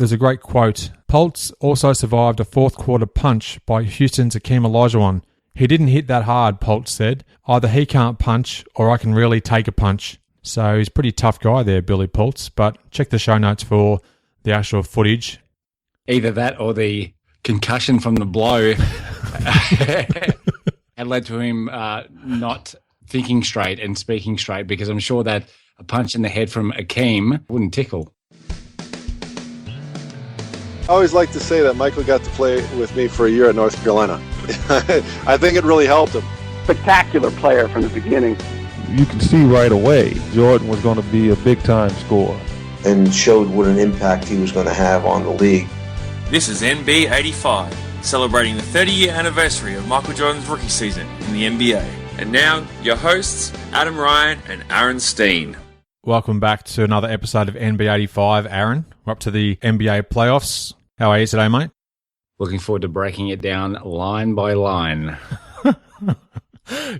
There's a great quote. Paultz also survived a fourth quarter punch by Houston's Hakeem Olajuwon. He didn't hit that hard, Paultz said. Either he can't punch or I can really take a punch. So he's a pretty tough guy there, Billy Paultz. But check the show notes for the actual footage. Either that or the concussion from the blow had led to him not thinking straight and speaking straight, because I'm sure that a punch in the head from Hakeem wouldn't tickle. I always like to say that Michael got to play with me for a year at North Carolina. I think it really helped him. Spectacular player from the beginning. You can see right away Jordan was going to be a big-time scorer. And showed what an impact he was going to have on the league. This is NB85, celebrating the 30-year anniversary of Michael Jordan's rookie season in the NBA. And now, your hosts, Adam Ryan and Aaron Steen. Welcome back to another episode of NB85, Aaron. We're up to the NBA playoffs. How are you today, mate? Looking forward to breaking it down line by line.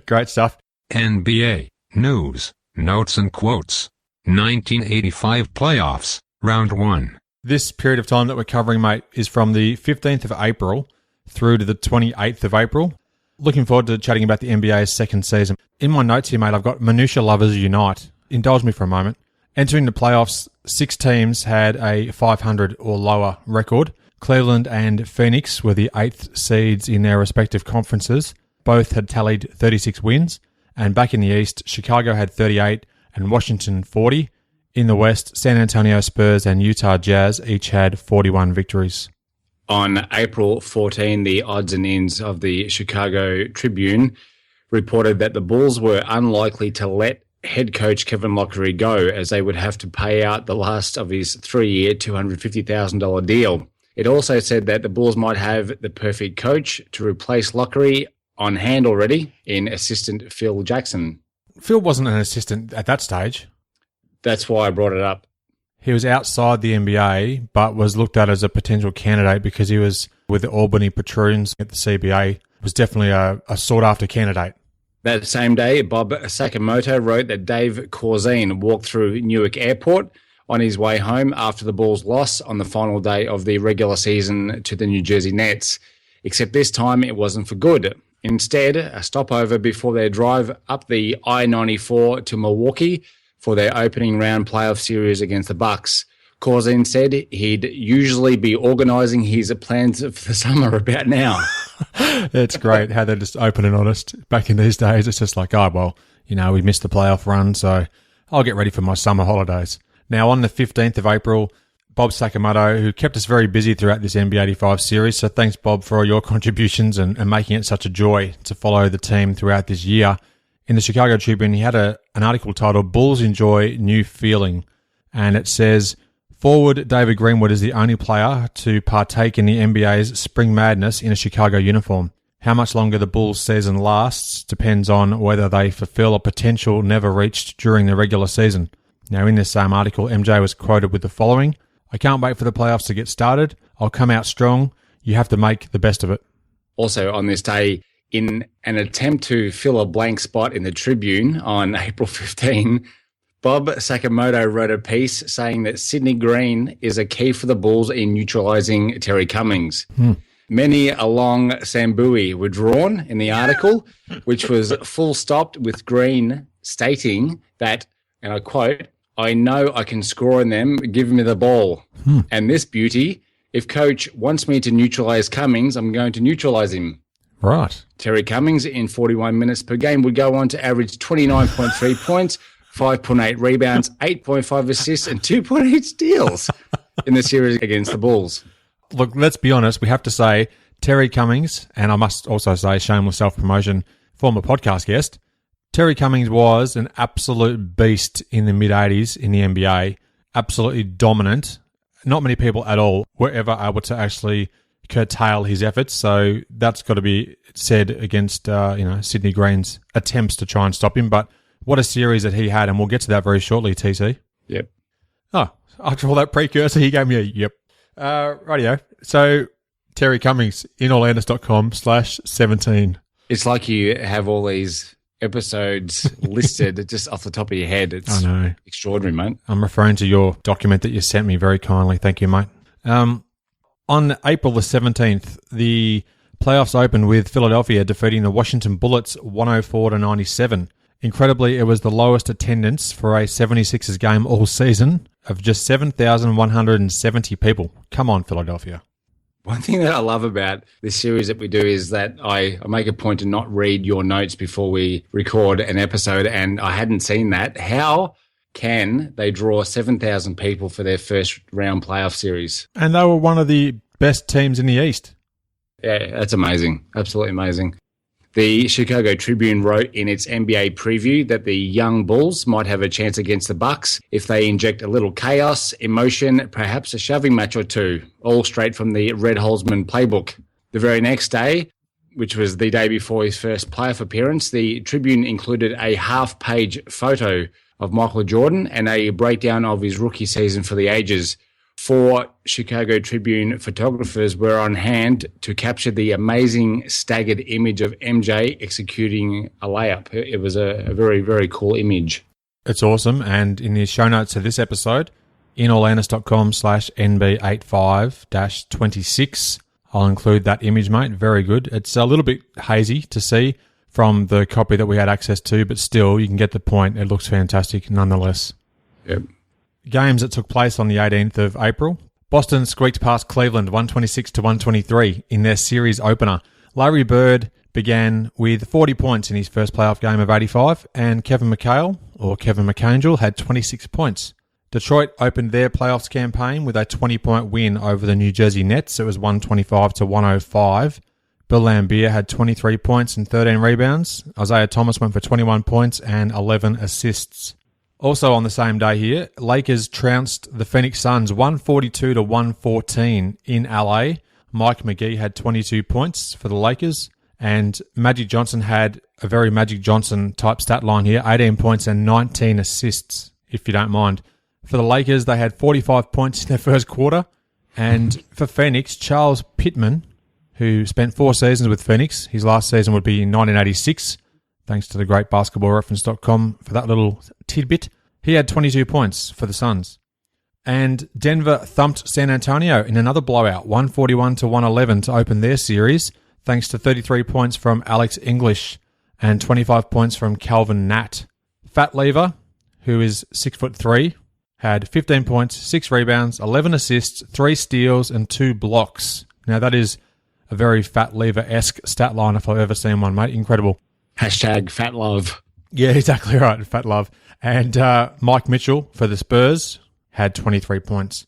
Great stuff. NBA news, notes and quotes. 1985 playoffs, round 1. This period of time that we're covering, mate, is from the 15th of April through to the 28th of April. Looking forward to chatting about the NBA's second season. In my notes here, mate, I've got Minutia Lovers Unite. Indulge me for a moment. Entering the playoffs, 6 teams had a 500 or lower record. Cleveland and Phoenix were the 8th seeds in their respective conferences. Both had tallied 36 wins. And back in the East, Chicago had 38 and Washington 40. In the West, San Antonio Spurs and Utah Jazz each had 41 victories. On April 14, the odds and ends of the Chicago Tribune reported that the Bulls were unlikely to let head coach Kevin Lockery go, as they would have to pay out the last of his 3-year, $250,000 deal. It also said that the Bulls might have the perfect coach to replace Lockery on hand already in assistant Phil Jackson. Phil wasn't an assistant at that stage. That's why I brought it up. He was outside the NBA, but was looked at as a potential candidate because he was with the Albany Patroons at the CBA. Was definitely a sought-after candidate. That same day, Bob Sakamoto wrote that Dave Corzine walked through Newark Airport on his way home after the Bulls' loss on the final day of the regular season to the New Jersey Nets, except this time it wasn't for good. Instead, a stopover before their drive up the I-94 to Milwaukee for their opening round playoff series against the Bucks. Corzine said he'd usually be organising his plans for the summer about now. It's great how they're just open and honest. Back in these days, it's just like, oh, well, you know, we missed the playoff run, so I'll get ready for my summer holidays. Now, on the 15th of April, Bob Sakamoto, who kept us very busy throughout this NB85 series, so thanks, Bob, for all your contributions and making it such a joy to follow the team throughout this year. In the Chicago Tribune, he had an article titled Bulls Enjoy New Feeling, and it says, forward David Greenwood is the only player to partake in the NBA's Spring Madness in a Chicago uniform. How much longer the Bulls season lasts depends on whether they fulfill a potential never reached during the regular season. Now, in this same article, MJ was quoted with the following: I can't wait for the playoffs to get started. I'll come out strong. You have to make the best of it. Also on this day, in an attempt to fill a blank spot in the Tribune on April 15, Bob Sakamoto wrote a piece saying that Sidney Green is a key for the Bulls in neutralising Terry Cummings. Many a long Sambui were drawn in the article, which was full stopped with Green stating that, and I quote, I know I can score on them, give me the ball. And this beauty, if coach wants me to neutralise Cummings, I'm going to neutralise him. Right. Terry Cummings, in 41 minutes per game, would go on to average 29.3 points, 5.8 rebounds, 8.5 assists, and 2.8 steals in the series against the Bulls. Look, let's be honest. We have to say Terry Cummings, and I must also say, shameless self-promotion, former podcast guest, Terry Cummings was an absolute beast in the mid-'80s in the NBA, absolutely dominant. Not many people at all were ever able to actually curtail his efforts, so that's got to be said against Sidney Green's attempts to try and stop him. But what a series that he had, and we'll get to that very shortly, TC. Yep. Oh, after all that precursor, he gave me a yep. Rightio. So, Terry Cummings, inorlandos.com/17. It's like you have all these episodes listed just off the top of your head. It's I know. Extraordinary, mate. I'm referring to your document that you sent me very kindly. Thank you, mate. On April the 17th, the playoffs opened with Philadelphia defeating the Washington Bullets 104-97. Incredibly, it was the lowest attendance for a 76ers game all season of just 7,170 people. Come on, Philadelphia. One thing that I love about this series that we do is that I make a point to not read your notes before we record an episode, and I hadn't seen that. How can they draw 7,000 people for their first round playoff series? And they were one of the best teams in the East. Yeah, that's amazing. Absolutely amazing. The Chicago Tribune wrote in its NBA preview that the young Bulls might have a chance against the Bucks if they inject a little chaos, emotion, perhaps a shoving match or two, all straight from the Red Holzman playbook. The very next day, which was the day before his first playoff appearance, the Tribune included a half-page photo of Michael Jordan and a breakdown of his rookie season for the ages. 4 Chicago Tribune photographers were on hand to capture the amazing staggered image of MJ executing a layup. It was a very, very cool image. It's awesome. And in the show notes of this episode, inorlandis.com/NB85-26, I'll include that image, mate. Very good. It's a little bit hazy to see from the copy that we had access to, but still, you can get the point. It looks fantastic nonetheless. Yep. Games that took place on the 18th of April. Boston squeaked past Cleveland 126-123 in their series opener. Larry Bird began with 40 points in his first playoff game of 85, and Kevin McAngel had 26 points. Detroit opened their playoffs campaign with a 20-point win over the New Jersey Nets. It was 125-105. Bill Laimbeer had 23 points and 13 rebounds. Isaiah Thomas went for 21 points and 11 assists. Also on the same day here, Lakers trounced the Phoenix Suns 142-114 in LA. Mike McGee had 22 points for the Lakers, and Magic Johnson had a very Magic Johnson type stat line here, 18 points and 19 assists, if you don't mind. For the Lakers, they had 45 points in their first quarter, and for Phoenix, Charles Pittman, who spent 4 seasons with Phoenix, his last season would be in 1986, thanks to the great basketballreference.com for that little tidbit. He had 22 points for the Suns. And Denver thumped San Antonio in another blowout, 141-111 to open their series, thanks to 33 points from Alex English and 25 points from Calvin Natt. Fat Lever, who is 6'3", had 15 points, 6 rebounds, 11 assists, 3 steals, and 2 blocks. Now that is a very Fat Lever-esque stat line if I've ever seen one, mate. Incredible. Hashtag Fat Love. Yeah, exactly right. Fat Love. And Mike Mitchell for the Spurs had 23 points.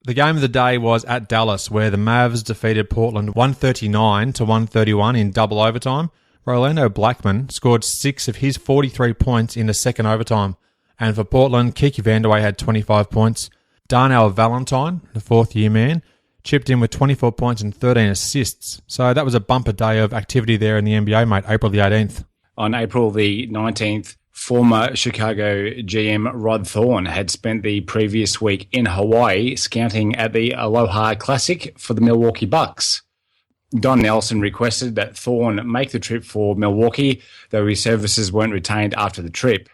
The game of the day was at Dallas, where the Mavs defeated Portland 139-131 in double overtime. Rolando Blackman scored 6 of his 43 points in the second overtime. And for Portland, Kiki Vandeweghe had 25 points. Darnell Valentine, the fourth-year man, chipped in with 24 points and 13 assists. So that was a bumper day of activity there in the NBA, mate, April the 18th. On April the 19th, former Chicago GM Rod Thorn had spent the previous week in Hawaii scouting at the Aloha Classic for the Milwaukee Bucks. Don Nelson requested that Thorn make the trip for Milwaukee, though his services weren't retained after the trip.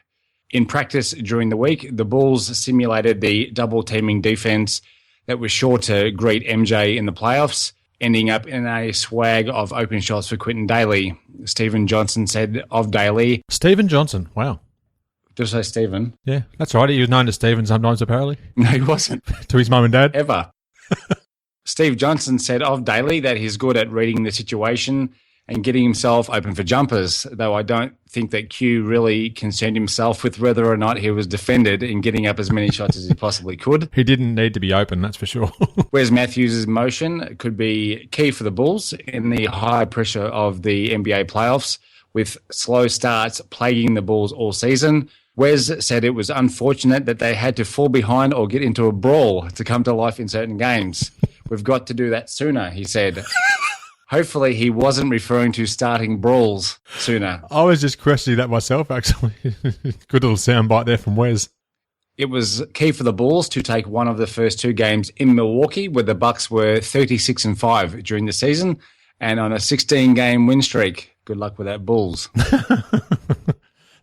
In practice during the week, the Bulls simulated the double-teaming defense that was sure to greet MJ in the playoffs, ending up in a swag of open shots for Quentin Daly. Stephen Johnson said of Daly... Stephen Johnson, wow. Did I say Stephen? Yeah, that's right. He was known as Stephen sometimes, apparently. No, he wasn't. To his mum and dad? Ever. Steve Johnson said of Daly that he's good at reading the situation and getting himself open for jumpers, though I don't think that Q really concerned himself with whether or not he was defended in getting up as many shots as he possibly could. He didn't need to be open, that's for sure. Wes Matthews' motion could be key for the Bulls in the high pressure of the NBA playoffs, with slow starts plaguing the Bulls all season. Wes said it was unfortunate that they had to fall behind or get into a brawl to come to life in certain games. We've got to do that sooner, he said. Hopefully he wasn't referring to starting brawls sooner. I was just questioning that myself, actually. Good little soundbite there from Wes. It was key for the Bulls to take one of the first 2 games in Milwaukee, where the Bucks were 36-5 during the season and on a 16-game win streak. Good luck with that, Bulls.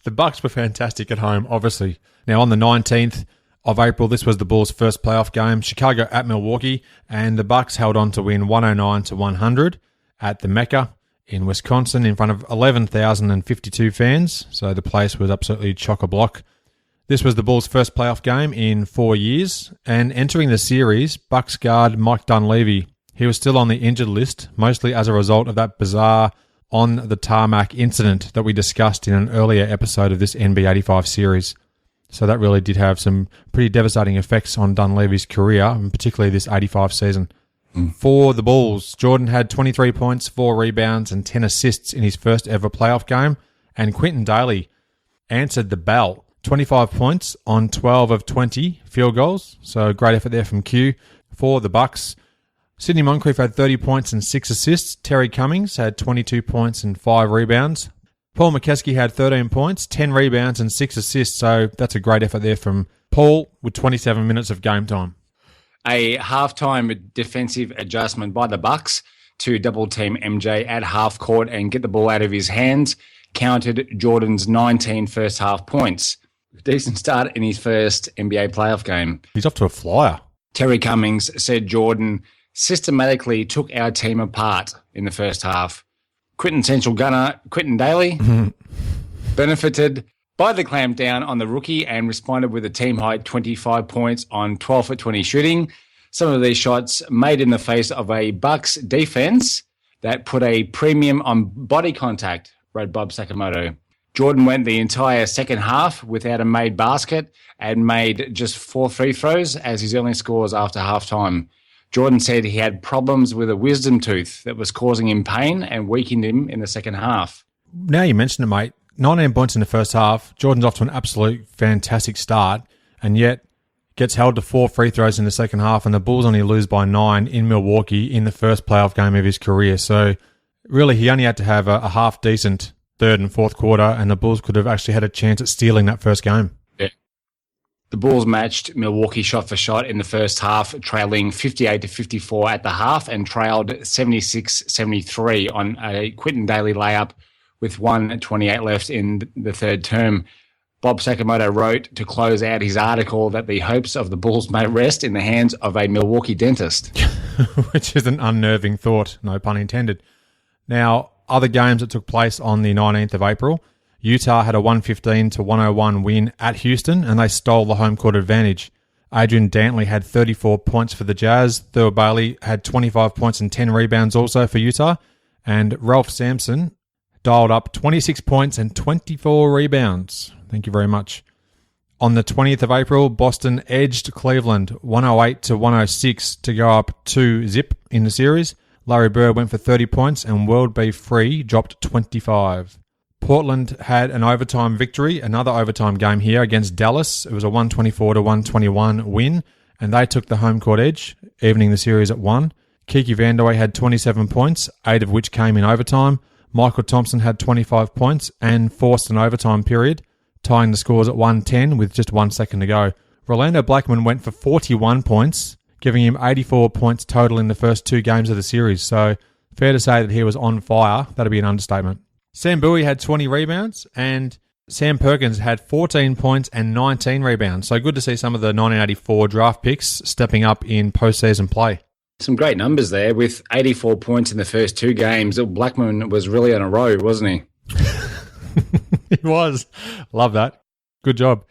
The Bucks were fantastic at home, obviously. Now, on the 19th of April, this was the Bulls' first playoff game. Chicago at Milwaukee, and the Bucks held on to win 109-100 at the Mecca in Wisconsin in front of 11,052 fans. So the place was absolutely chock-a-block. This was the Bulls' first playoff game in 4 years, and entering the series, Bucks guard Mike Dunleavy, he was still on the injured list, mostly as a result of that bizarre on-the-tarmac incident that we discussed in an earlier episode of this NB85 series. So that really did have some pretty devastating effects on Dunleavy's career, and particularly this 85 season. For the Bulls, Jordan had 23 points, 4 rebounds, and 10 assists in his first ever playoff game, and Quinton Daly answered the bell. 25 points on 12 of 20 field goals, so great effort there from Q. For the Bucks, Sidney Moncrief had 30 points and 6 assists. Terry Cummings had 22 points and 5 rebounds. Paul McKeskey had 13 points, 10 rebounds and 6 assists, so that's a great effort there from Paul with 27 minutes of game time. A halftime defensive adjustment by the Bucks to double-team MJ at half court and get the ball out of his hands counted Jordan's 19 first-half points. Decent start in his first NBA playoff game. He's off to a flyer. Terry Cummings said Jordan systematically took our team apart in the first half. Quinton Central gunner Quinton Daly benefited by the clampdown on the rookie and responded with a team-high 25 points on 12 for 20 shooting. Some of these shots made in the face of a Bucks defense that put a premium on body contact, wrote Bob Sakamoto. Jordan went the entire second half without a made basket and made just 4 free throws as his only scores after halftime. Jordan said he had problems with a wisdom tooth that was causing him pain and weakened him in the second half. Now you mention it, mate. 19 points in the first half. Jordan's off to an absolute fantastic start, and yet gets held to 4 free throws in the second half, and the Bulls only lose by 9 in Milwaukee in the first playoff game of his career. So really, he only had to have a half-decent third and fourth quarter, and the Bulls could have actually had a chance at stealing that first game. Yeah. The Bulls matched Milwaukee shot for shot in the first half, trailing 58-54 at the half, and trailed 76-73 on a Quinton Daly layup with 1:28 left in the third term. Bob Sakamoto wrote to close out his article that the hopes of the Bulls may rest in the hands of a Milwaukee dentist. Which is an unnerving thought, no pun intended. Now, other games that took place on the 19th of April, Utah had a 115-101 win at Houston, and they stole the home court advantage. Adrian Dantley had 34 points for the Jazz. Thurl Bailey had 25 points and 10 rebounds also for Utah. And Ralph Sampson dialed up 26 points and 24 rebounds. Thank you very much. On the 20th of April, Boston edged Cleveland 108-106 to go up 2-0 in the series. Larry Bird went for 30 points and World B. Free dropped 25. Portland had an overtime victory, another overtime game here against Dallas. It was a 124-121 win, and they took the home court edge, evening the series at 1. Kiki Vandeweghe had 27 points, 8 of which came in overtime. Michael Thompson had 25 points and forced an overtime period, tying the scores at 110 with just 1 second to go. Rolando Blackman went for 41 points, giving him 84 points total in the first 2 games of the series. So fair to say that he was on fire. That'd be an understatement. Sam Bowie had 20 rebounds and Sam Perkins had 14 points and 19 rebounds. So good to see some of the 1984 draft picks stepping up in postseason play. Some great numbers there. With 84 points in the first 2 games, Blackman was really on a roll, wasn't he? He was. Love that. Good job.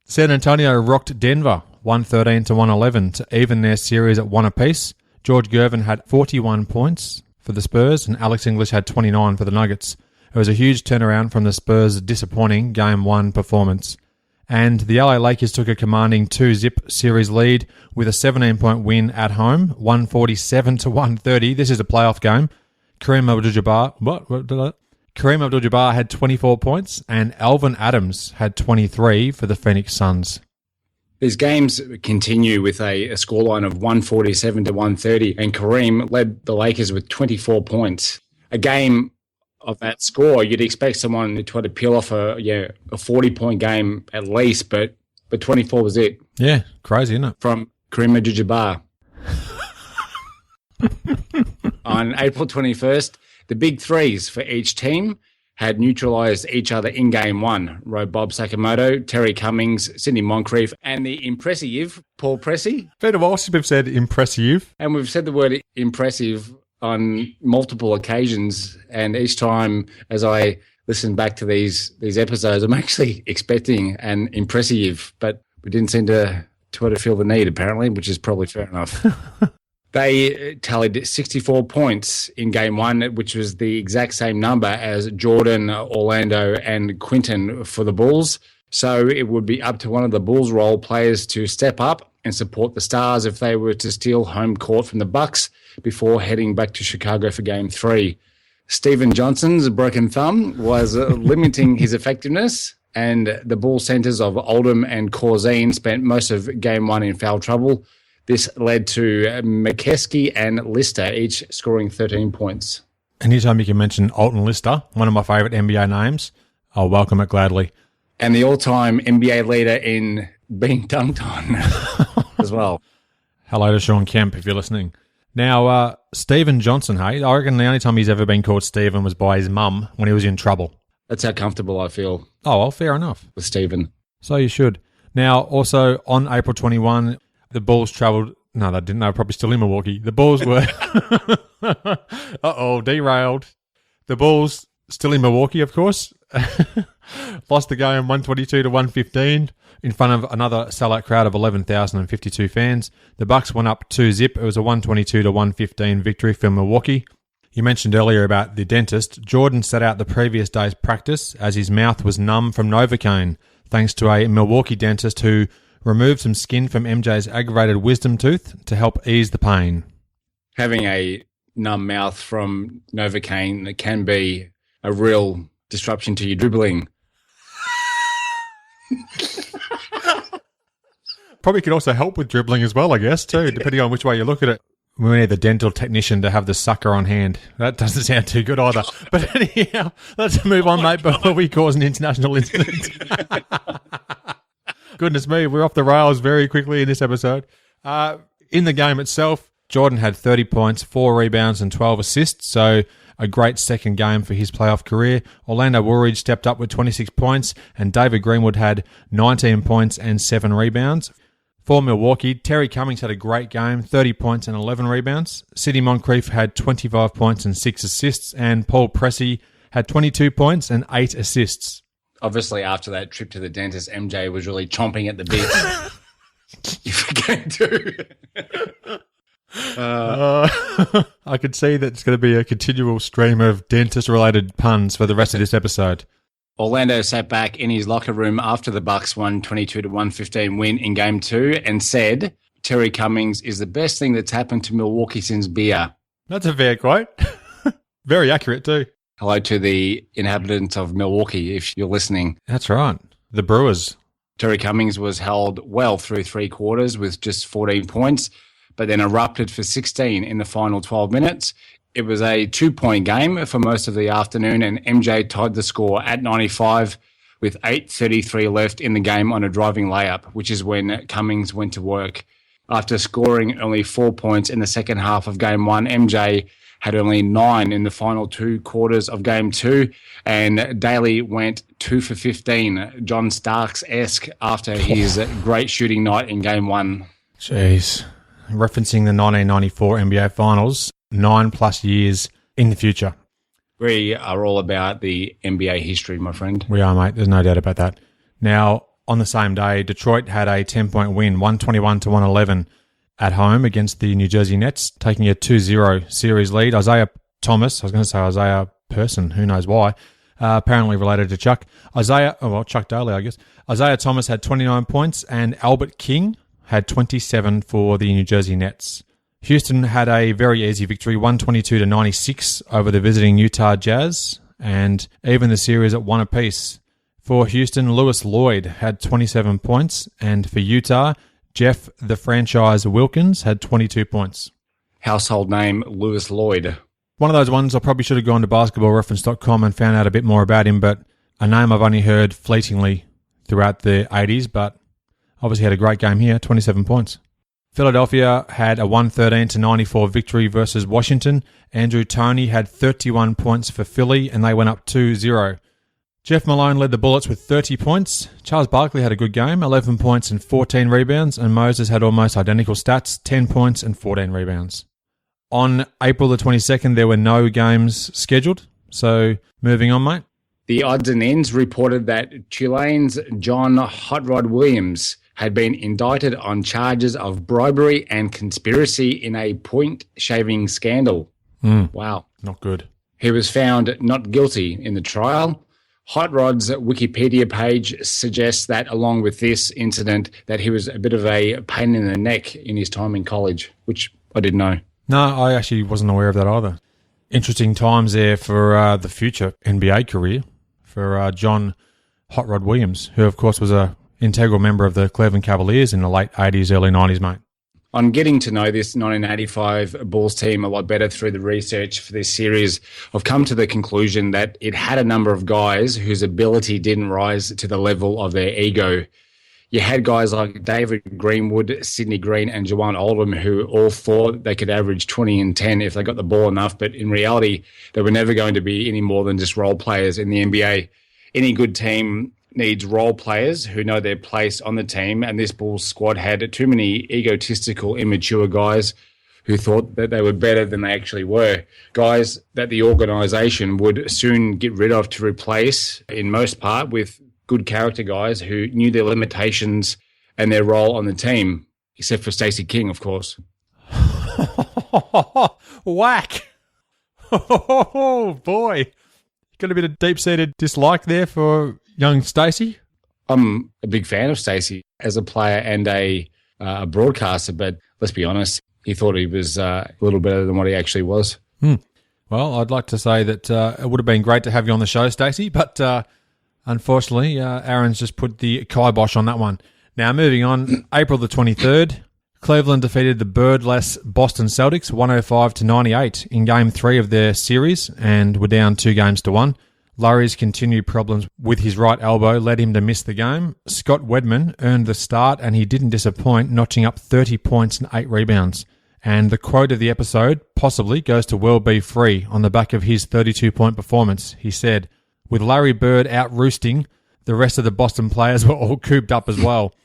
San Antonio rocked Denver 113-111 to even their series at 1 apiece. George Gervin had 41 points for the Spurs and Alex English had 29 for the Nuggets. It was a huge turnaround from the Spurs' disappointing Game 1 performance. And the LA Lakers took a commanding 2-0 series lead with a 17-point win at home, 147-130. This is a playoff game. Kareem Abdul-Jabbar had 24 points and Alvin Adams had 23 for the Phoenix Suns. These games continue with a scoreline of 147-130, and Kareem led the Lakers with 24 points. A game of that score, you'd expect someone to try to peel off a 40-point game at least, but 24 was it. Yeah, crazy, isn't it? From Kareem Abdul-Jabbar. On April 21st, the big threes for each team had neutralised each other in Game 1, wrote Bob Sakamoto, Terry Cummings, Sidney Moncrief, and the impressive Paul Pressey. Been a while since we've said impressive. And we've said the word impressive on multiple occasions, and each time as I listen back to these episodes, I'm actually expecting an impressive, but we didn't seem to feel the need, apparently, which is probably fair enough. They tallied 64 points in Game 1, which was the exact same number as Jordan, Orlando, and Quinton for the Bulls. So it would be up to one of the Bulls role players to step up and support the Stars if they were to steal home court from the Bucks before heading back to Chicago for Game 3. Stephen Johnson's broken thumb was limiting his effectiveness, and the Bulls centers of Oldham and Corzine spent most of Game 1 in foul trouble. This led to McKeskey and Lister each scoring 13 points. Anytime you can mention Alton Lister, one of my favourite NBA names, I'll welcome it gladly. And the all-time NBA leader in being dunked on as well. Hello to Sean Kemp, if you're listening. Now, Stephen Johnson, hey, I reckon the only time he's ever been called Stephen was by his mum when he was in trouble. That's how comfortable I feel. Oh, well, fair enough. With Stephen. So you should. Now, also, on April 21, the Bulls travelled... No, they didn't. They were probably still in Milwaukee. The Bulls were... derailed. The Bulls, still in Milwaukee, of course. Lost the game 122 to 115 in front of another sellout crowd of 11,052 fans. The Bucks went up 2-0. It was a 122 to 115 victory for Milwaukee. You mentioned earlier about the dentist. Jordan set out the previous day's practice as his mouth was numb from Novocaine, thanks to a Milwaukee dentist who removed some skin from MJ's aggravated wisdom tooth to help ease the pain. Having a numb mouth from Novocaine can be a real disruption to your dribbling. Probably could also help with dribbling as well, I guess, too, depending on which way you look at it. We need the dental technician to have the sucker on hand. That doesn't sound too good either. But anyhow, let's move on, mate, before we cause an international incident. Goodness me, we're off the rails very quickly in this episode. In the game itself, Jordan had 30 points, 4 rebounds and 12 assists, so a great second game for his playoff career. Orlando Woolridge stepped up with 26 points, and David Greenwood had 19 points and 7 rebounds. For Milwaukee, Terry Cummings had a great game, 30 points and 11 rebounds. Sidney Moncrief had 25 points and 6 assists, and Paul Pressey had 22 points and 8 assists. Obviously, after that trip to the dentist, MJ was really chomping at the bit. You forget to. I could see that it's going to be a continual stream of dentist-related puns for the rest of this episode. Orlando sat back in his locker room after the Bucks won 22 to 115 win in Game 2 and said, Terry Cummings is the best thing that's happened to Milwaukee since beer. That's a fair quote. Very accurate too. Hello to the inhabitants of Milwaukee, if you're listening. That's right. The Brewers. Terry Cummings was held well through 3 quarters with just 14 points, but then erupted for 16 in the final 12 minutes. It was a 2-point game for most of the afternoon, and MJ tied the score at 95 with 8:33 left in the game on a driving layup, which is when Cummings went to work. After scoring only 4 points in the second half of Game 1, MJ had only 9 in the final 2 quarters of Game 2, and Daly went 2 for 15, John Starks-esque, after his great shooting night in Game 1. Jeez. Referencing the 1994 NBA Finals, 9+ years in the future. We are all about the NBA history, my friend. We are, mate. There's no doubt about that. Now, on the same day, Detroit had a 10-point win, 121 to 111 at home against the New Jersey Nets, taking a 2-0 series lead. Isaiah Thomas, I was going to say Isaiah Person, who knows why, apparently related to Chuck. Chuck Daly, I guess. Isaiah Thomas had 29 points, and Albert King had 27 for the New Jersey Nets. Houston had a very easy victory, 122 to 96 over the visiting Utah Jazz, and even the series at 1 apiece. For Houston, Lewis Lloyd had 27 points, and for Utah, Jeff the Franchise Wilkins had 22 points. Household name, Lewis Lloyd. One of those ones I probably should have gone to basketballreference.com and found out a bit more about him, but a name I've only heard fleetingly throughout the 80s, but obviously had a great game here, 27 points. Philadelphia had a 113-94 victory versus Washington. Andrew Toney had 31 points for Philly, and they went up 2-0. Jeff Malone led the Bullets with 30 points. Charles Barkley had a good game, 11 points and 14 rebounds, and Moses had almost identical stats, 10 points and 14 rebounds. On April the 22nd, there were no games scheduled. So, moving on, mate. The odds and ends reported that Tulane's John Hot Rod Williams had been indicted on charges of bribery and conspiracy in a point-shaving scandal. Wow. Not good. He was found not guilty in the trial. Hot Rod's Wikipedia page suggests that, along with this incident, that he was a bit of a pain in the neck in his time in college, which I didn't know. No, I actually wasn't aware of that either. Interesting times there for the future NBA career for John Hot Rod Williams, who, of course, was an integral member of the Cleveland Cavaliers in the late 80s, early 90s, mate. On getting to know this 1985 Bulls team a lot better through the research for this series, I've come to the conclusion that it had a number of guys whose ability didn't rise to the level of their ego. You had guys like David Greenwood, Sidney Green, and Juwan Oldham who all thought they could average 20 and 10 if they got the ball enough, but in reality, they were never going to be any more than just role players in the NBA. Any good team needs role players who know their place on the team, and this Bulls squad had too many egotistical, immature guys who thought that they were better than they actually were. Guys that the organisation would soon get rid of to replace, in most part, with good character guys who knew their limitations and their role on the team, except for Stacey King, of course. Whack! Oh, boy. Got a bit of deep-seated dislike there for young Stacey? I'm a big fan of Stacey as a player and a broadcaster, but let's be honest, he thought he was a little better than what he actually was. Well, I'd like to say that it would have been great to have you on the show, Stacey, but unfortunately, Aaron's just put the kibosh on that one. Now, moving on, April the 23rd, Cleveland defeated the birdless Boston Celtics 105-98 in Game 3 of their series and were down 2-1. Lurie's continued problems with his right elbow led him to miss the game. Scott Wedman earned the start and he didn't disappoint, notching up 30 points and 8 rebounds. And the quote of the episode possibly goes to Will Be Free on the back of his 32-point performance. He said, "With Larry Bird out roosting, the rest of the Boston players were all cooped up as well.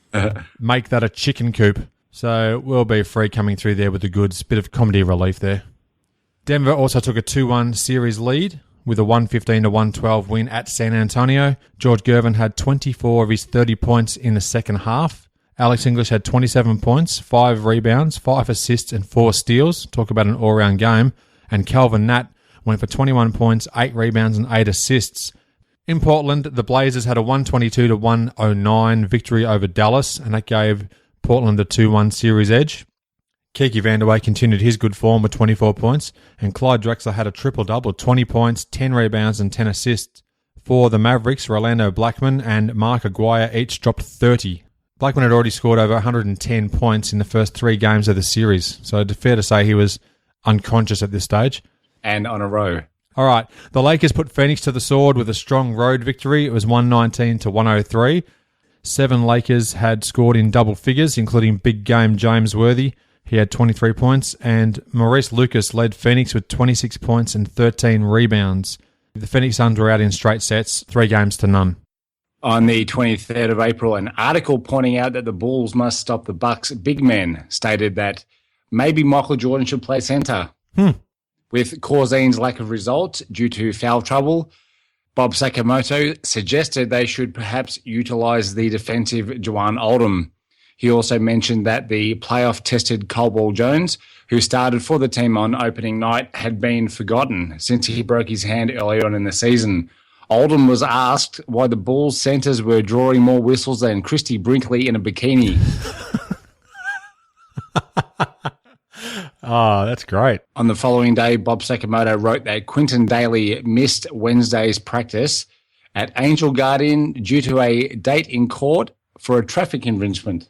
Make that a chicken coop." So Will Be Free coming through there with the goods. Bit of comedy relief there. Denver also took a 2-1 series lead with a 115-112 win at San Antonio. George Gervin had 24 of his 30 points in the second half. Alex English had 27 points, 5 rebounds, 5 assists and 4 steals. Talk about an all-round game. And Calvin Nat went for 21 points, 8 rebounds and 8 assists. In Portland, the Blazers had a 122-109 victory over Dallas, and that gave Portland the 2-1 series edge. Kiki Vanderway continued his good form with 24 points, and Clyde Drexler had a triple-double, 20 points, 10 rebounds and 10 assists. For the Mavericks, Rolando Blackman and Mark Aguirre each dropped 30. Blackman had already scored over 110 points in the first 3 games of the series, so it's fair to say he was unconscious at this stage. And on a row. All right, the Lakers put Phoenix to the sword with a strong road victory. It was 119-103. 7 Lakers had scored in double figures, including big game James Worthy. He had 23 points, and Maurice Lucas led Phoenix with 26 points and 13 rebounds. The Phoenix Suns were out in straight sets, 3-0. On the 23rd of April, an article pointing out that the Bulls must stop the Bucks' big men stated that maybe Michael Jordan should play center. With Corzine's lack of results due to foul trouble, Bob Sakamoto suggested they should perhaps utilize the defensive Juwan Oldham. He also mentioned that the playoff-tested Caldwell Jones, who started for the team on opening night, had been forgotten since he broke his hand earlier on in the season. Oldham was asked why the Bulls centers were drawing more whistles than Christy Brinkley in a bikini. Oh, that's great. On the following day, Bob Sakamoto wrote that Quinton Daly missed Wednesday's practice at Angel Guardian due to a date in court for a traffic infringement.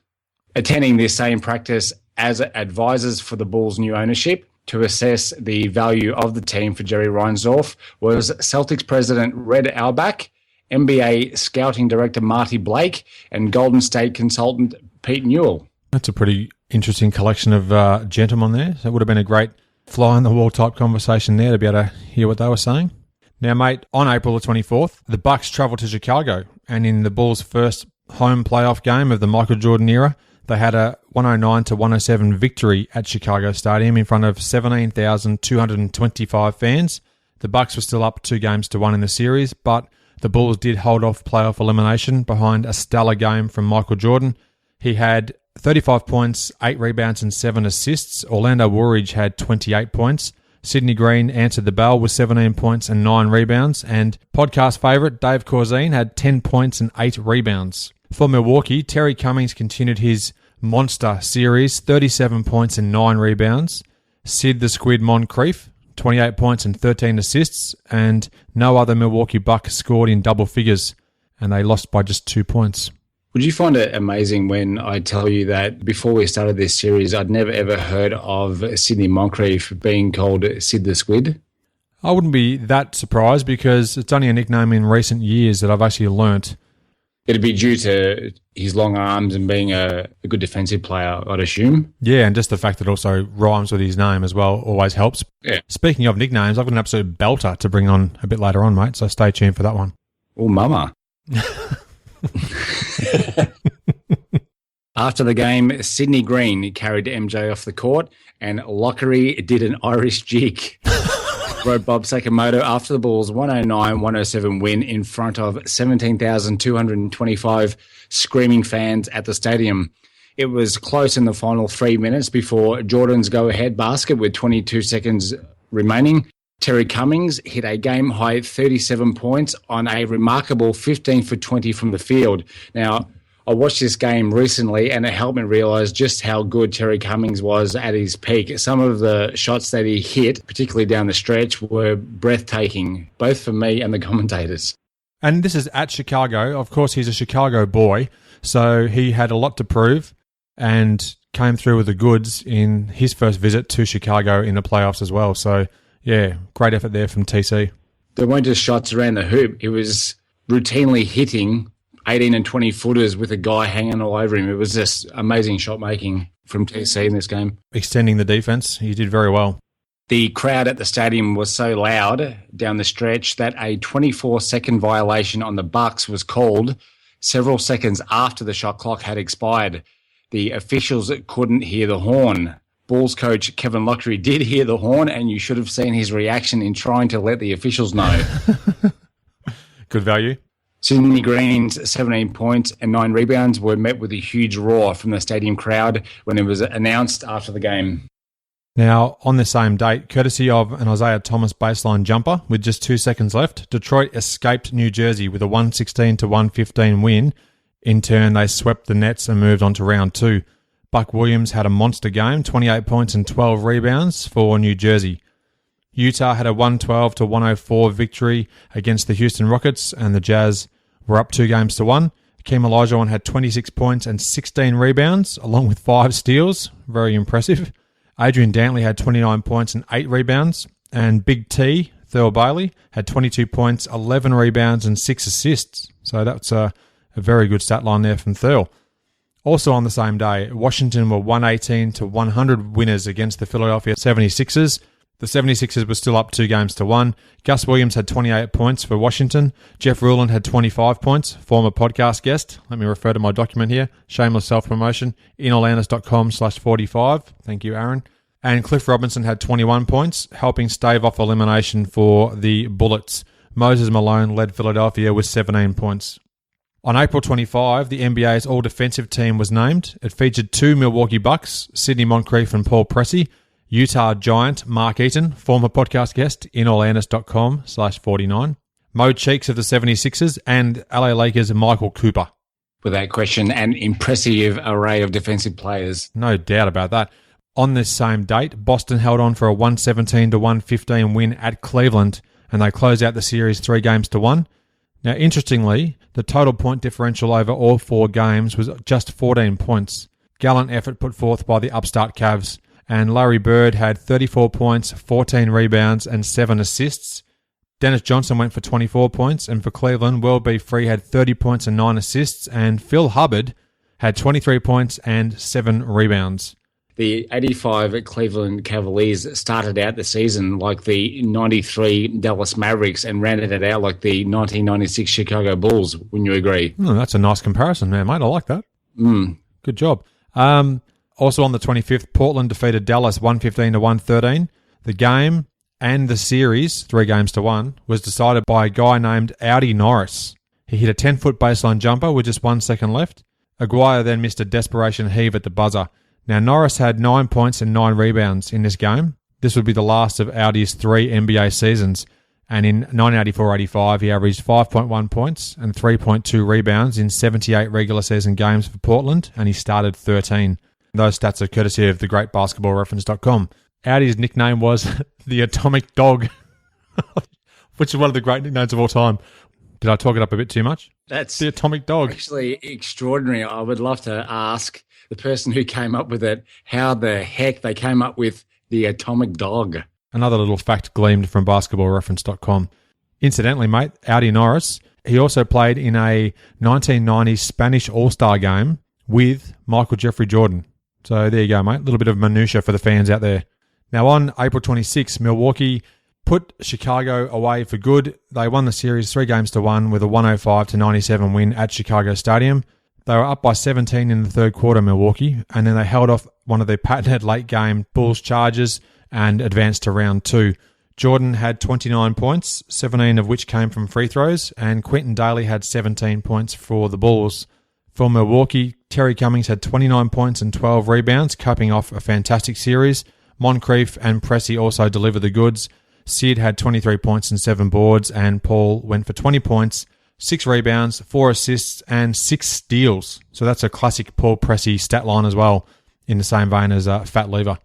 Attending this same practice as advisors for the Bulls' new ownership to assess the value of the team for Jerry Reinsdorf was Celtics president Red Auerbach, NBA scouting director Marty Blake, and Golden State consultant Pete Newell. That's a pretty interesting collection of gentlemen there. So it would have been a great fly-on-the-wall type conversation there to be able to hear what they were saying. Now, mate, on April the 24th, the Bucks travelled to Chicago, and in the Bulls' first home playoff game of the Michael Jordan era, they had a 109-107 victory at Chicago Stadium in front of 17,225 fans. The Bucks were still up 2-1 in the series, but the Bulls did hold off playoff elimination behind a stellar game from Michael Jordan. He had 35 points, 8 rebounds and 7 assists. Orlando Woolridge had 28 points. Sidney Green answered the bell with 17 points and 9 rebounds. And podcast favourite Dave Corzine had 10 points and 8 rebounds. For Milwaukee, Terry Cummings continued his monster series, 37 points and 9 rebounds. Sid the Squid Moncrief, 28 points and 13 assists. And no other Milwaukee Buck scored in double figures. And they lost by just 2 points. Would you find it amazing when I tell you that before we started this series, I'd never ever heard of Sidney Moncrief being called Sid the Squid? I wouldn't be that surprised because it's only a nickname in recent years that I've actually learnt. It'd be due to his long arms and being a good defensive player, I'd assume. Yeah, and just the fact that it also rhymes with his name as well always helps. Yeah. Speaking of nicknames, I've got an absolute belter to bring on a bit later on, mate, so stay tuned for that one. Oh, mama. After the game, Sidney Green carried MJ off the court and Lockery did an Irish jig. Wrote Bob Sakamoto after the Bulls' 109-107 win in front of 17,225 screaming fans at the stadium. It was close in the final 3 minutes before Jordan's go-ahead basket with 22 seconds remaining. Terry Cummings hit a game-high 37 points on a remarkable 15 for 20 from the field. Now, I watched this game recently and it helped me realise just how good Terry Cummings was at his peak. Some of the shots that he hit, particularly down the stretch, were breathtaking, both for me and the commentators. And this is at Chicago. Of course, he's a Chicago boy, so he had a lot to prove and came through with the goods in his first visit to Chicago in the playoffs as well. So, yeah, great effort there from TC. There weren't just shots around the hoop. He was routinely hitting 18 and 20 footers with a guy hanging all over him. It was just amazing shot making from TC in this game. Extending the defense, he did very well. The crowd at the stadium was so loud down the stretch that a 24-second violation on the Bucks was called several seconds after the shot clock had expired. The officials couldn't hear the horn. Bulls coach Kevin Lockery did hear the horn, and you should have seen his reaction in trying to let the officials know. Good value. Sidney Green's 17 points and 9 rebounds were met with a huge roar from the stadium crowd when it was announced after the game. Now, on the same date, courtesy of an Isaiah Thomas baseline jumper with just 2 seconds left, Detroit escaped New Jersey with a 116-115 win. In turn, they swept the Nets and moved on to round 2. Buck Williams had a monster game, 28 points and 12 rebounds for New Jersey. Utah had a 112-104 victory against the Houston Rockets, and the Jazz were up 2-1. Hakeem Olajuwon had 26 points and 16 rebounds, along with 5 steals. Very impressive. Adrian Dantley had 29 points and 8 rebounds. And Big T, Thurl Bailey, had 22 points, 11 rebounds and 6 assists. So that's a very good stat line there from Thurl. Also on the same day, Washington were 118-100 winners against the Philadelphia 76ers. The 76ers were still up 2-1. Gus Williams had 28 points for Washington. Jeff Ruland had 25 points, former podcast guest. Let me refer to my document here. Shameless self-promotion. inorlandis.com/45. Thank you, Aaron. And Cliff Robinson had 21 points, helping stave off elimination for the Bullets. Moses Malone led Philadelphia with 17 points. On April 25, the NBA's all-defensive team was named. It featured 2 Milwaukee Bucks, Sidney Moncrief and Paul Pressey, Utah Giant Mark Eaton, former podcast guest, inorlandis.com/49, Mo Cheeks of the 76ers, and LA Lakers' Michael Cooper. Without question, an impressive array of defensive players. No doubt about that. On this same date, Boston held on for a 117-115 win at Cleveland, and they closed out the series 3-1. Now, interestingly, the total point differential over all 4 games was just 14 points. Gallant effort put forth by the upstart Cavs. And Larry Bird had 34 points, 14 rebounds, and 7 assists. Dennis Johnson went for 24 points, and for Cleveland, World B. Free had 30 points and 9 assists, and Phil Hubbard had 23 points and 7 rebounds. the 85 Cleveland Cavaliers started out the season like the 93 Dallas Mavericks and rounded it out like the 1996 Chicago Bulls. Wouldn't you agree? That's a nice comparison, man, mate. I like that. Good job. Also on the 25th, Portland defeated Dallas 115-113. The game and the series, 3-1, was decided by a guy named Audie Norris. He hit a 10-foot baseline jumper with just 1 second left. Aguirre then missed a desperation heave at the buzzer. Now, Norris had 9 points and 9 rebounds in this game. This would be the last of Audie's 3 NBA seasons. And in 1984-85, he averaged 5.1 points and 3.2 rebounds in 78 regular season games for Portland, and he started 13. Those stats are courtesy of thegreatbasketballreference.com. Audie's nickname was the Atomic Dog, which is one of the great nicknames of all time. Did I talk it up a bit too much? That's the Atomic Dog. Actually extraordinary. I would love to ask the person who came up with it how the heck they came up with the Atomic Dog. Another little fact gleamed from basketballreference.com. Incidentally, mate, Audie Norris, he also played in a 1990 Spanish All-Star game with Michael Jeffrey Jordan. So there you go, mate. A little bit of minutia for the fans out there. Now on April 26, Milwaukee put Chicago away for good. They won the series 3-1 with a 105-97 win at Chicago Stadium. They were up by 17 in the third quarter, Milwaukee, and then they held off one of their patented late-game Bulls charges and advanced to round 2. Jordan had 29 points, 17 of which came from free throws, and Quentin Daly had 17 points for the Bulls. For Milwaukee, Terry Cummings had 29 points and 12 rebounds, capping off a fantastic series. Moncrief and Pressey also delivered the goods. Sid had 23 points and 7 boards, and Paul went for 20 points, 6 rebounds, 4 assists, and 6 steals. So that's a classic Paul Pressey stat line as well, in the same vein as Fat Lever.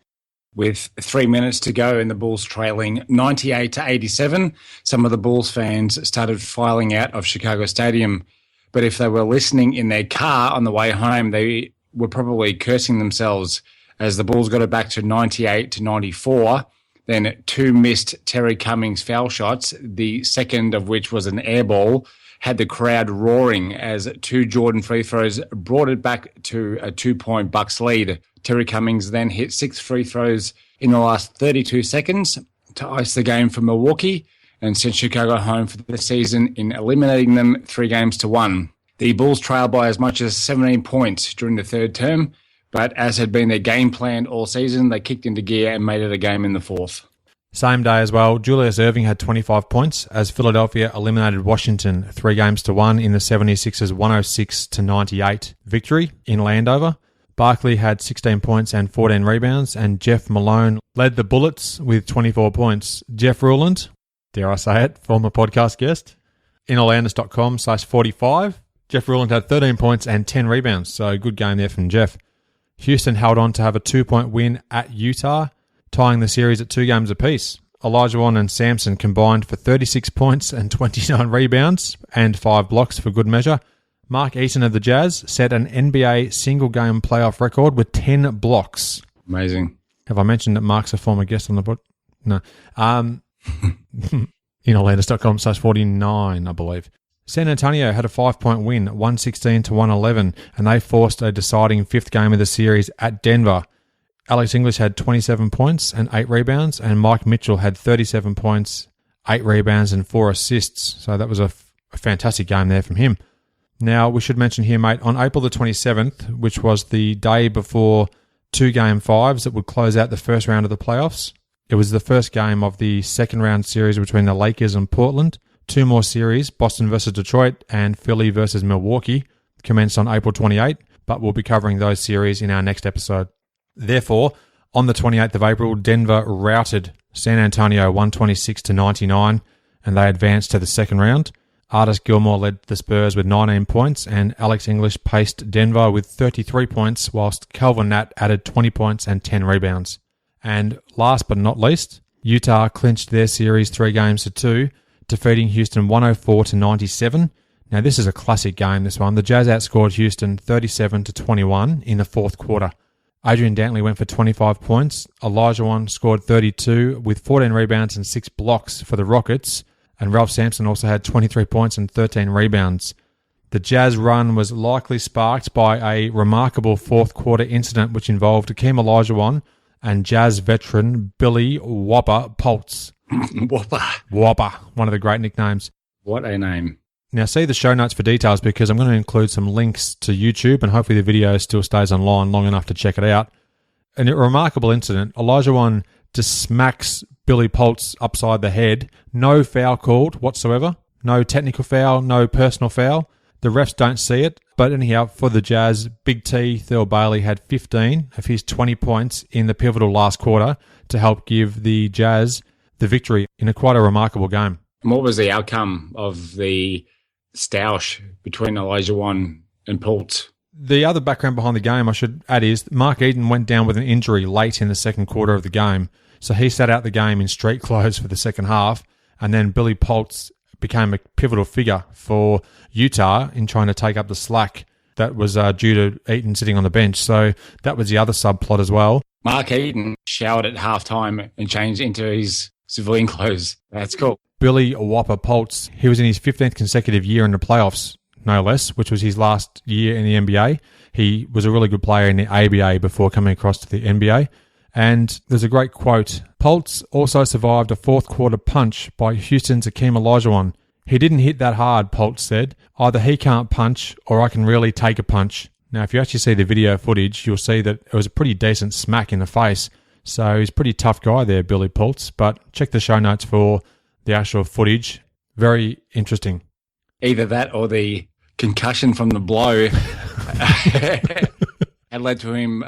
With 3 minutes to go and the Bulls trailing 98-87, some of the Bulls fans started filing out of Chicago Stadium. But if they were listening in their car on the way home, they were probably cursing themselves as the Bulls got it back to 98-94. Then 2 missed Terry Cummings foul shots, the second of which was an air ball, had the crowd roaring as 2 Jordan free throws brought it back to a 2-point Bucks lead. Terry Cummings then hit 6 free throws in the last 32 seconds to ice the game for Milwaukee and sent Chicago home for the season in eliminating them 3-1. The Bulls trailed by as much as 17 points during the third term, but as had been their game plan all season, they kicked into gear and made it a game in the fourth. Same day as well, Julius Erving had 25 points as Philadelphia eliminated Washington 3-1 in the 76ers 106-98 victory in Landover. Barkley had 16 points and 14 rebounds, and Jeff Malone led the Bullets with 24 points. Jeff Ruland, dare I say it, former podcast guest, in Orlandos.com/45. Jeff Ruland had 13 points and 10 rebounds, so good game there from Jeff. Houston held on to have a 2-point win at Utah, tying the series at 2 games apiece. Olajuwon and Sampson combined for 36 points and 29 rebounds and 5 blocks for good measure. Mark Eaton of the Jazz set an NBA single-game playoff record with 10 blocks. Amazing. Have I mentioned that Mark's a former guest on the book? No. In Orlandos.com/49, I believe. San Antonio had a 5-point win, 116-111, and they forced a deciding 5th game of the series at Denver. Alex English had 27 points and 8 rebounds, and Mike Mitchell had 37 points, 8 rebounds, and 4 assists. So that was a fantastic game there from him. Now, we should mention here, mate, on April the 27th, which was the day before 2 Game 5s that would close out the first round of the playoffs, it was the first game of the second round series between the Lakers and Portland. 2 more series, Boston versus Detroit and Philly versus Milwaukee, commenced on April 28, but we'll be covering those series in our next episode. Therefore, on the 28th of April, Denver routed San Antonio 126-99, and they advanced to the second round. Artis Gilmore led the Spurs with 19 points, and Alex English paced Denver with 33 points, whilst Calvin Nat added 20 points and 10 rebounds. And last but not least, Utah clinched their series 3-2, defeating Houston 104-97. Now, this is a classic game, this one. The Jazz outscored Houston 37-21 in the fourth quarter. Adrian Dantley went for 25 points. Olajuwon scored 32 with 14 rebounds and 6 blocks for the Rockets. And Ralph Sampson also had 23 points and 13 rebounds. The Jazz run was likely sparked by a remarkable fourth quarter incident which involved Hakeem Olajuwon and Jazz veteran Billy Whopper Paultz. Whopper, one of the great nicknames. What a name. Now see the show notes for details because I'm going to include some links to YouTube and hopefully the video still stays online long enough to check it out. In a remarkable incident, Olajuwon just smacks Billy Paultz upside the head. No foul called whatsoever. No technical foul, no personal foul. The refs don't see it. But anyhow, for the Jazz, Big T, Thurl Bailey had 15 of his 20 points in the pivotal last quarter to help give the Jazz the victory in quite a remarkable game. And what was the outcome of the stoush between Olajuwon and Paultz? The other background behind the game, I should add, is Mark Eaton went down with an injury late in the second quarter of the game. So he sat out the game in street clothes for the second half. And then Billy Paultz became a pivotal figure for Utah in trying to take up the slack that was due to Eaton sitting on the bench. So that was the other subplot as well. Mark Eaton showered at halftime and changed into his civilian clothes. That's cool. Billy Whopper Paultz, he was in his 15th consecutive year in the playoffs, no less, which was his last year in the NBA. He was a really good player in the ABA before coming across to the NBA. And there's a great quote. Paultz also survived a fourth quarter punch by Houston's Hakeem Olajuwon. He didn't hit that hard, Paultz said. Either he can't punch or I can really take a punch. Now, if you actually see the video footage, you'll see that it was a pretty decent smack in the face. So he's a pretty tough guy there, Billy Paultz. But check the show notes for the actual footage. Very interesting. Either that or the concussion from the blow had led to him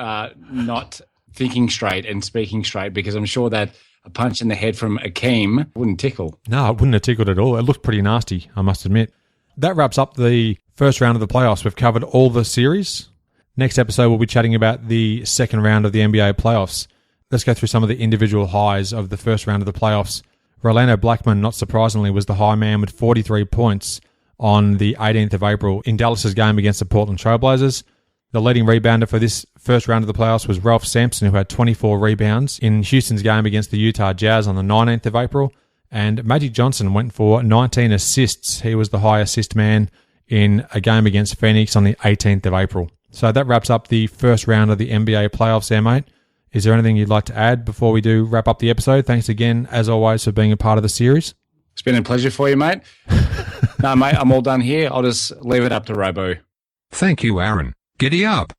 not thinking straight and speaking straight, because I'm sure that a punch in the head from Hakeem wouldn't tickle. No, it wouldn't have tickled at all. It looked pretty nasty, I must admit. That wraps up the first round of the playoffs. We've covered all the series. Next episode, we'll be chatting about the second round of the NBA playoffs. Let's go through some of the individual highs of the first round of the playoffs. Rolando Blackman, not surprisingly, was the high man with 43 points on the 18th of April in Dallas's game against the Portland Trailblazers. The leading rebounder for this first round of the playoffs was Ralph Sampson, who had 24 rebounds in Houston's game against the Utah Jazz on the 19th of April. And Magic Johnson went for 19 assists. He was the high assist man in a game against Phoenix on the 18th of April. So that wraps up the first round of the NBA playoffs there, mate. Is there anything you'd like to add before we do wrap up the episode? Thanks again, as always, for being a part of the series. It's been a pleasure for you, mate. No, mate, I'm all done here. I'll just leave it up to Robo. Thank you, Aaron. Giddy up.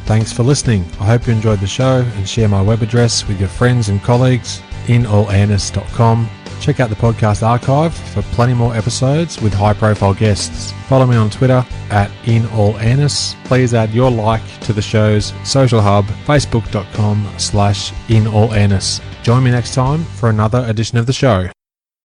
Thanks for listening. I hope you enjoyed the show and share my web address with your friends and colleagues, inallairness.com. Check out the podcast archive for plenty more episodes with high-profile guests. Follow me on Twitter at inallairness. Please add your like to the show's social hub, facebook.com/inallairness. Join me next time for another edition of the show.